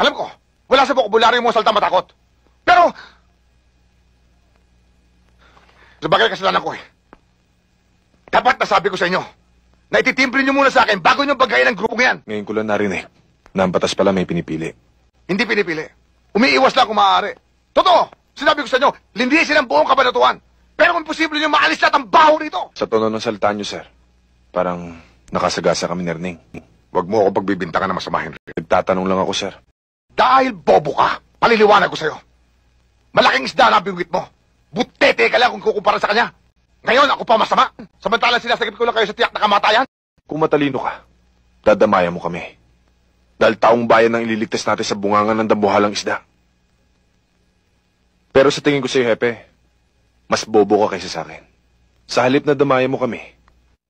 Alam ko, wala sa bokabularyo mo salta matakot. Pero, sa bagay kasalanan ko eh. Dapat nasabi ko sa inyo, na ititimple nyo muna sa akin bago nyo bagayin ang grupong yan. Ngayon ko lang narinig na ang batas pala may pinipili. Hindi pinipili. Umiiwas lang kung maaari. Totoo, sinabi ko sa inyo, linisin ang buong kabanatuan. Pero kung posible nyo maalis lahat ang baho rito. Sa tono ng salita nyo, sir, parang nakasagasa kami ni Erning. Huwag mo ako pagbibintangan na masamahin. Nagtatanong lang ako, sir. Dahil bobo ka, paliliwanag ko sa'yo. Malaking isda na bingwit mo. Butete ka lang kung kukumpara sa kanya. Ngayon, ako pa masama. Samantalang sinasagip ko lang kayo sa tiyak na kamatayan. Kung matalino ka, dadamayan mo kami. Dahil taong bayan ang ililigtas natin sa bungangan ng dambuhalang isda. Pero sa tingin ko sa'yo, Hepe, mas bobo ka kaysa sa akin. Sa halip na damayan mo kami,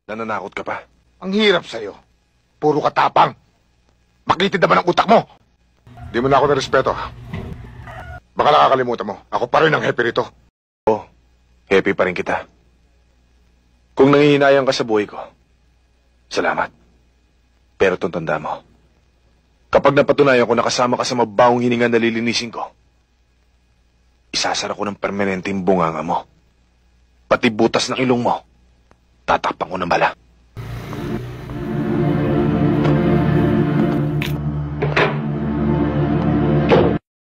nananakot ka pa. Ang hirap sa'yo. Puro katapang. Makitid naman ang utak mo. Di mo na ako narespeto. Baka nakakalimutan mo. Ako pa rin ang happy rito. Oo, happy pa rin kita. Kung nangihinayang ka sa buhay ko, salamat. Pero tanda mo, kapag napatunayan ko nakasama ka sa mabawang hininga na lilinisin ko, isasara ko ng permanenteng bunganga mo. Pati butas ng ilong mo, tatakpan ko ng bala.